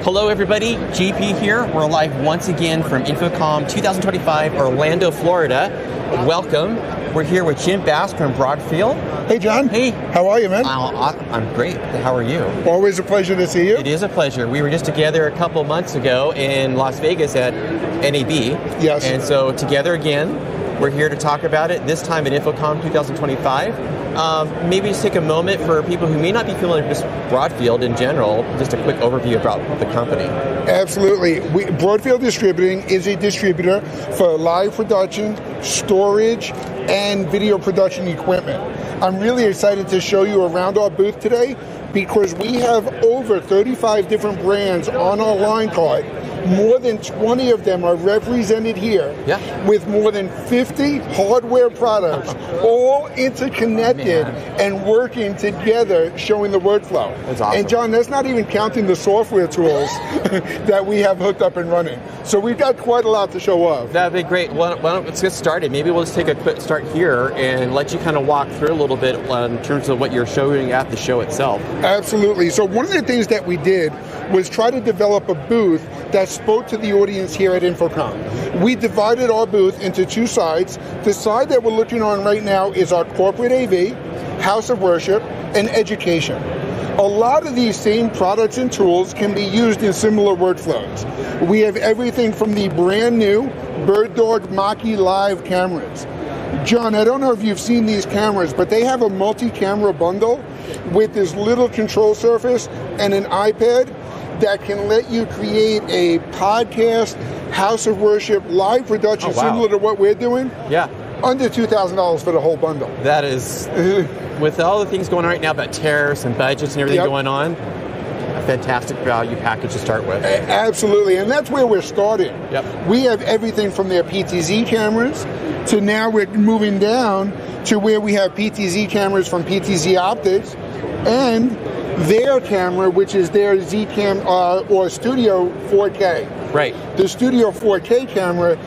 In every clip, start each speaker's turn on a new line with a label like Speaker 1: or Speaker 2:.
Speaker 1: Hello everybody, GP here. We're live once again from InfoComm 2025, Orlando, Florida. Welcome. We're here with Jim Bask from Broadfield.
Speaker 2: Hey John.
Speaker 1: Hey.
Speaker 2: How are you, man?
Speaker 1: I'm great. How are you?
Speaker 2: Always a pleasure to see you.
Speaker 1: It is a pleasure. We were just together a couple months ago in Las Vegas at NAB.
Speaker 2: Yes.
Speaker 1: And so together again, we're here to talk about it, this time at InfoComm 2025. Maybe just take a moment for people who may not be familiar with Broadfield in general, just a quick overview about the company.
Speaker 2: Absolutely. Broadfield Distributing is a distributor for live production, storage, and video production equipment. I'm really excited to show you around our booth today because we have over 35 different brands on our line card. More than 20 of them are represented here with more than 50 hardware products all interconnected and working together, showing the workflow.
Speaker 1: That's awesome.
Speaker 2: And John, that's not even counting the software tools that we have hooked up and running. So we've got quite a lot to show off.
Speaker 1: That'd be great. Let's get started. Maybe we'll just take a quick start here and let you kind of walk through a little bit in terms of what you're showing at the show itself.
Speaker 2: Absolutely. So one of the things that we did was try to develop a booth that spoke to the audience here at InfoComm. We divided our booth into two sides. The side that we're looking on right now is our corporate AV, house of worship, and education. A lot of these same products and tools can be used in similar workflows. We have everything from the brand new BirdDog Mach-E Live cameras. John, I don't know if you've seen these cameras, but they have a multi-camera bundle with this little control surface and an iPad that can let you create a podcast, house of worship, live production similar to what we're doing.
Speaker 1: Yeah.
Speaker 2: Under $2,000 for the whole bundle.
Speaker 1: That is, with all the things going on right now about tariffs and budgets and everything going on, a fantastic value package to start with.
Speaker 2: Absolutely, and that's where we're starting.
Speaker 1: Yep.
Speaker 2: We have everything from their PTZ cameras to now we're moving down to where we have PTZ cameras from PTZ Optics and their camera, which is their Zcam or Studio 4K.
Speaker 1: Right.
Speaker 2: The Studio 4K camera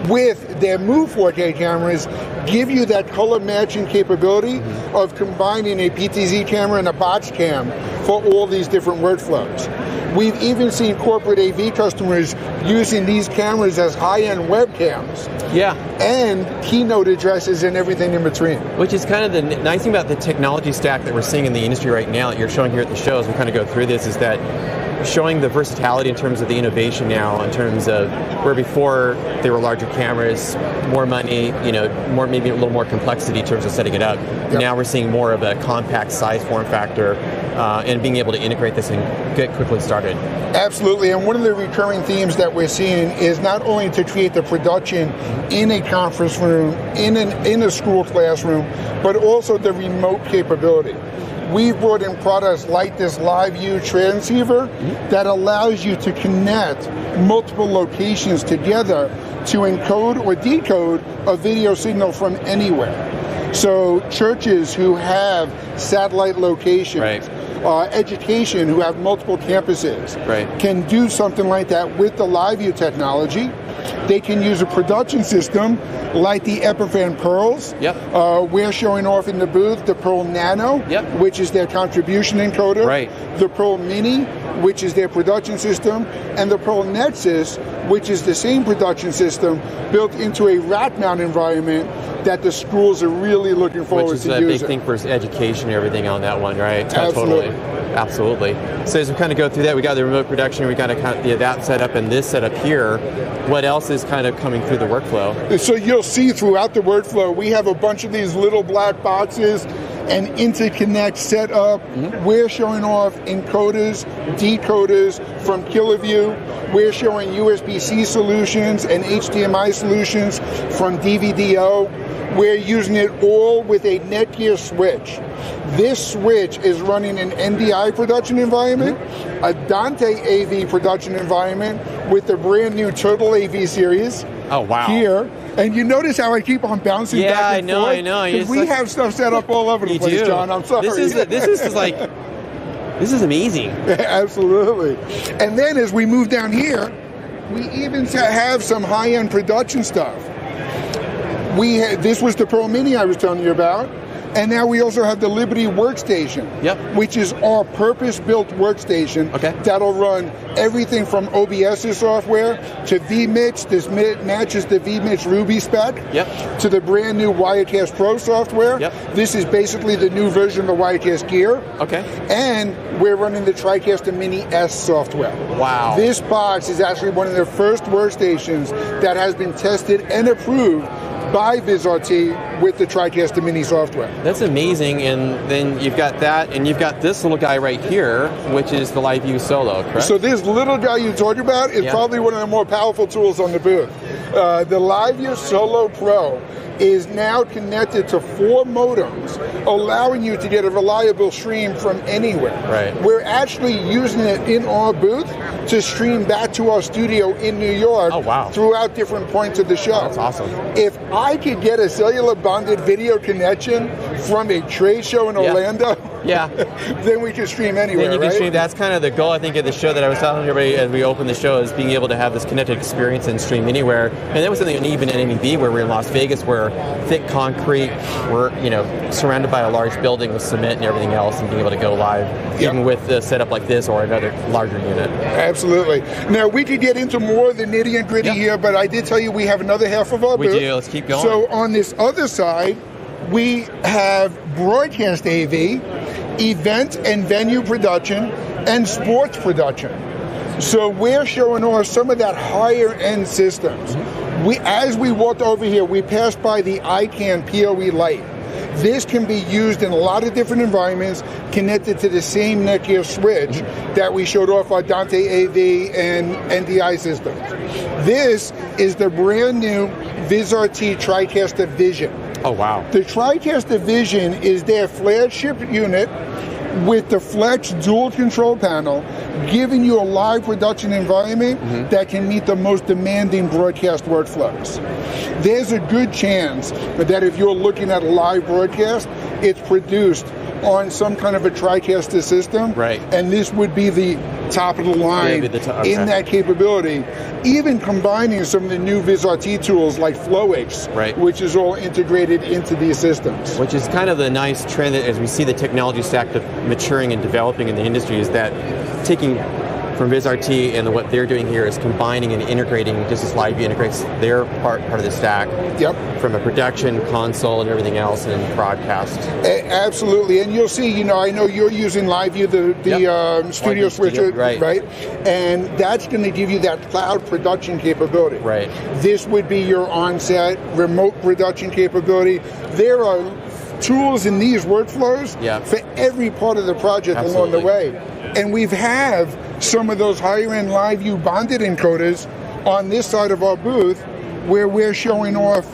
Speaker 2: with their Move 4K cameras give you that color matching capability of combining a PTZ camera and a box cam for all these different workflows. We've even seen corporate AV customers using these cameras as high-end webcams.
Speaker 1: Yeah.
Speaker 2: And keynote addresses and everything in between.
Speaker 1: Which is kind of the nice thing about the technology stack that we're seeing in the industry right now that you're showing here at the show as we kind of go through this is that showing the versatility in terms of the innovation now, in terms of where before they were larger cameras, more money, more maybe a little more complexity in terms of setting it up. Yep. Now we're seeing more of a compact size form factor and being able to integrate this and get quickly started.
Speaker 2: Absolutely, and one of the recurring themes that we're seeing is not only to create the production in a conference room, in a school classroom, but also the remote capability. We've brought in products like this LiveView transceiver that allows you to connect multiple locations together to encode or decode a video signal from anywhere. So churches who have satellite locations, education who have multiple campuses can do something like that with the LiveView technology. They can use a production system like the Epiphan Pearls. We're showing off in the booth the Pearl Nano, which is their contribution encoder. The Pearl Mini, which is their production system, and the Pearl Nexus, which is the same production system built into a rack mount environment that the schools are really looking forward to using.
Speaker 1: Which is a big thing for education and everything on that one, right?
Speaker 2: Absolutely.
Speaker 1: Absolutely. So as we kind of go through that, we got the remote production, we got that setup and this setup here. What else is kind of coming through the workflow?
Speaker 2: So you'll see throughout the workflow, we have a bunch of these little black boxes and interconnect set up. We're showing off encoders, decoders from KiloView. We're showing USB-C solutions and HDMI solutions from DVDO. We're using it all with a Netgear switch. This switch is running an NDI production environment, a Dante AV production environment with the brand new Turtle AV series.
Speaker 1: Oh, wow.
Speaker 2: Here. And you notice how I keep on bouncing back and forth?
Speaker 1: I know.
Speaker 2: Because we have stuff set up all over the place, John. I'm sorry.
Speaker 1: This is amazing.
Speaker 2: Absolutely. And then as we move down here, we even have some high-end production stuff. This was the Pearl Mini I was telling you about. And now we also have the Liberty Workstation, which is our purpose-built workstation that'll run everything from OBS's software to vMix. This matches the vMix Ruby spec to the brand new Wirecast Pro software. This is basically the new version of the Wirecast Gear. And we're running the TriCaster Mini S software.
Speaker 1: Wow.
Speaker 2: This box is actually one of the first workstations that has been tested and approved by VizRT with the TriCaster Mini software.
Speaker 1: That's amazing, and then you've got that, and you've got this little guy right here, which is the LiveView Solo, correct?
Speaker 2: So this little guy you talked about is probably one of the more powerful tools on the booth. The LiveView Solo Pro is now connected to 4 modems, allowing you to get a reliable stream from anywhere. We're actually using it in our booth to stream back to our studio in New York throughout different points of the show.
Speaker 1: That's awesome.
Speaker 2: If I could get a cellular bonded video connection from a trade show in Orlando, then we can stream anywhere,
Speaker 1: then you can stream. That's kind of the goal, I think, of the show that I was telling everybody as we opened the show, is being able to have this connected experience and stream anywhere. And that was something even in MEB, where we're in Las Vegas, where thick concrete, we're surrounded by a large building with cement and everything else, and being able to go live, even with a setup like this or another larger unit.
Speaker 2: Absolutely. Now, we could get into more of the nitty and gritty here, but I did tell you we have another half of our booth.
Speaker 1: We do. Let's keep going.
Speaker 2: So on this other side, we have broadcast AV, event and venue production, and sports production. So we're showing off some of that higher end systems. As we walked over here, we passed by the ICANN PoE Lite. This can be used in a lot of different environments, connected to the same Netgear switch that we showed off our Dante AV and NDI systems. This is the brand new VizRT TriCaster Vision.
Speaker 1: Oh, wow.
Speaker 2: The TriCaster Vision is their flagship unit with the Flex dual control panel, giving you a live production environment that can meet the most demanding broadcast workflows. There's a good chance that if you're looking at a live broadcast, it's produced on some kind of a TriCaster system, and this would be the top of the line in that capability, even combining some of the new VizRT tools like FlowX, which is all integrated into these systems.
Speaker 1: Which is kind of the nice trend that as we see the technology stack maturing and developing in the industry, is that taking from VizRT and what they're doing here is combining and integrating, just as LiveView integrates their part of the stack from a production console and everything else and broadcast.
Speaker 2: Absolutely, and you'll see, I know you're using LiveView, the studio switcher, right? And that's going to give you that cloud production capability. This would be your on-set remote production capability. There are tools in these workflows for every part of the project along the way. And we have some of those higher-end LiveView bonded encoders on this side of our booth, where we're showing off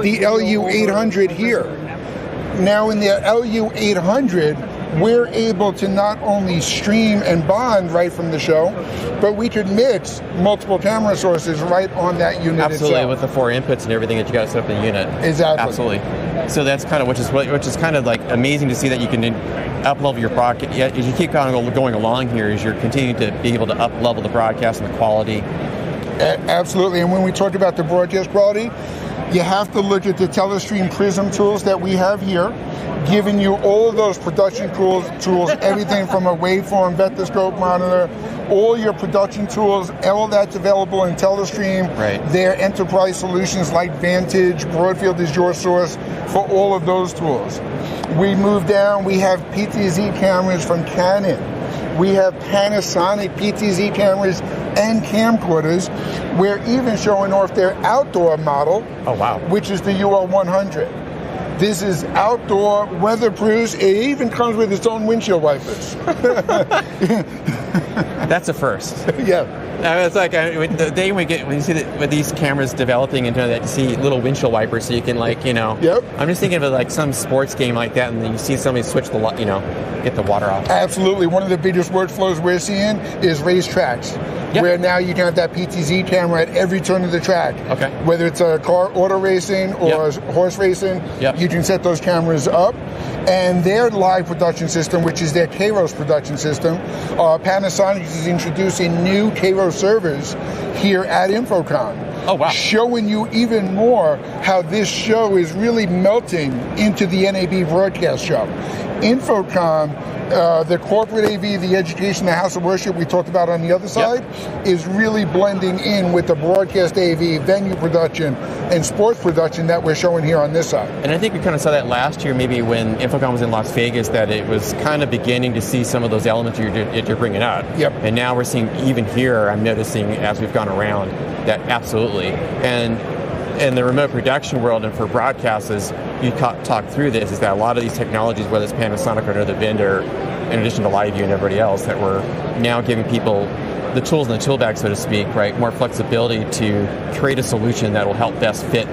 Speaker 2: the LU800 here. Now in the LU800, we're able to not only stream and bond right from the show, but we could mix multiple camera sources right on that unit itself.
Speaker 1: With the 4 inputs and everything that you got to set up in the unit.
Speaker 2: Exactly.
Speaker 1: So that's kind of which is kind of like amazing to see that you can up-level your broadcast. As you keep going along here, as you're continuing to be able to up-level the broadcast and the quality.
Speaker 2: Absolutely, and when we talk about the broadcast quality, you have to look at the Telestream Prism tools that we have here, giving you all of those production tools, everything from a waveform, vectorscope monitor, all your production tools, all that's available in Telestream. Their enterprise solutions like Vantage, Broadfield is your source for all of those tools. We move down, we have PTZ cameras from Canon. We have Panasonic PTZ cameras and camcorders. We're even showing off their outdoor model, which is the UL100. This is outdoor, weatherproof. It even comes with its own windshield wipers.
Speaker 1: That's a first.
Speaker 2: Yeah.
Speaker 1: It's like the day when you see with these cameras developing into that, you see little windshield wipers, so you can I'm just thinking of like some sports game like that, and then you see somebody switch the get the water off.
Speaker 2: Absolutely, one of the biggest workflows we're seeing is racetracks, where now you can have that PTZ camera at every turn of the track. Whether it's a car auto racing or horse racing, you can set those cameras up. And their live production system, which is their Kairos production system, Panasonic is introducing new Kairos servers here at InfoComm.
Speaker 1: Oh, wow.
Speaker 2: showing you even more how this show is really melting into the NAB broadcast show. InfoComm, the corporate AV, the education, the house of worship we talked about on the other side, is really blending in with the broadcast AV, venue production, and sports production that we're showing here on this side.
Speaker 1: And I think we kind of saw that last year, maybe when InfoComm was in Las Vegas, that it was kind of beginning to see some of those elements you're bringing up.
Speaker 2: Yep.
Speaker 1: And now we're seeing, even here, I'm noticing as we've gone around, that absolutely. And in the remote production world and for broadcasters, you talk through this, is that a lot of these technologies, whether it's Panasonic or another vendor, in addition to LiveView and everybody else, that we're now giving people the tools in the tool bag, so to speak, right? More flexibility to create a solution that will help best fit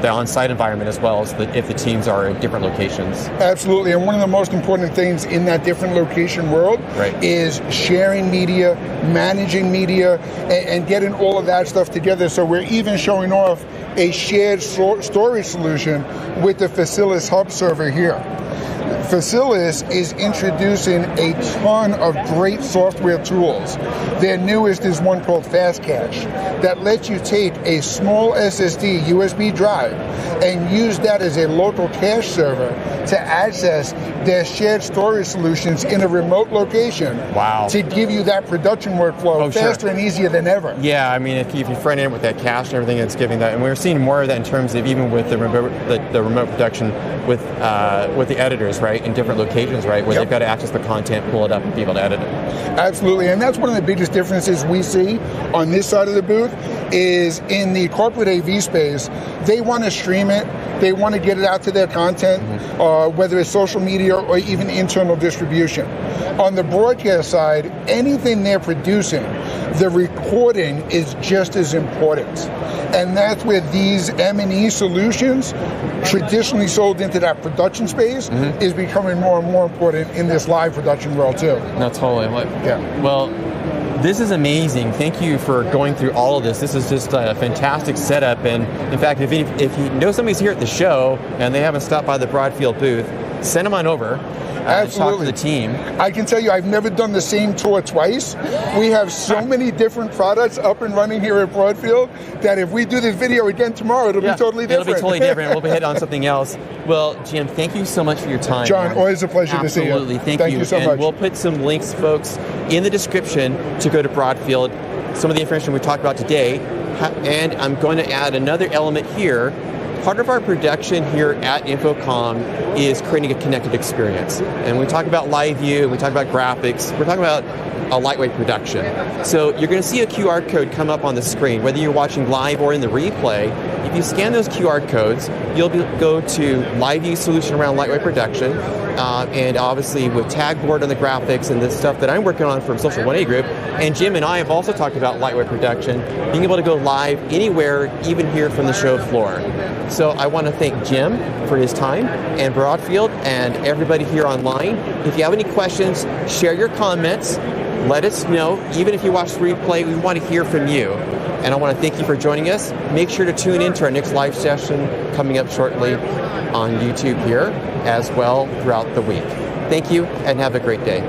Speaker 1: the on-site environment as well as if the teams are in different locations.
Speaker 2: Absolutely, and one of the most important things in that different location world is sharing media, managing media, and getting all of that stuff together. So we're even showing off a shared storage solution with the Facilis Hub server here. Facilis is introducing a ton of great software tools. Their newest is one called Fast Cache that lets you take a small SSD USB drive and use that as a local cache server to access their shared storage solutions in a remote location.
Speaker 1: Wow.
Speaker 2: To give you that production workflow faster and easier than ever.
Speaker 1: Yeah, I mean, if you front end with that cache and everything, it's giving that, and we're seeing more of that in terms of even with the remote production with the editors, right, in different locations, right, where they've got to access the content, pull it up, and be able to edit it.
Speaker 2: Absolutely, and that's one of the biggest differences we see on this side of the booth is in the corporate AV space. They want to stream it, they want to get it out to their content, whether it's social media or even internal distribution. On the broadcast side, anything they're producing, the recording is just as important. And that's where these M&E solutions, traditionally sold into that production space, is becoming more and more important in this live production world too.
Speaker 1: No, totally. Well, this is amazing. Thank you for going through all of this. This is just a fantastic setup. And in fact, if you know somebody's here at the show and they haven't stopped by the Broadfield booth, send them on over.
Speaker 2: Absolutely.
Speaker 1: Talk to the team.
Speaker 2: I can tell you, I've never done the same tour twice. We have so many different products up and running here at Broadfield that if we do this video again tomorrow, it'll be totally different.
Speaker 1: It'll be totally different. We'll be heading on something else. Well, Jim, thank you so much for your time.
Speaker 2: John, always a pleasure to see you.
Speaker 1: Absolutely. Thank you so much. We'll put some links, folks, in the description to go to Broadfield, some of the information we talked about today, and I'm going to add another element here. Part of our production here at InfoComm is creating a connected experience. And when we talk about live view, we talk about graphics, we're talking about a lightweight production. So you're going to see a QR code come up on the screen, whether you're watching live or in the replay. If you scan those QR codes, you'll go to live view solution around lightweight production, and obviously with tag board on the graphics and the stuff that I'm working on from Social 1A Group. And Jim and I have also talked about lightweight production, being able to go live anywhere, even here from the show floor. So I want to thank Jim for his time, and Broadfield, and everybody here online. If you have any questions, share your comments. Let us know. Even if you watch the replay, we want to hear from you. And I want to thank you for joining us. Make sure to tune in to our next live session coming up shortly on YouTube here as well throughout the week. Thank you, and have a great day.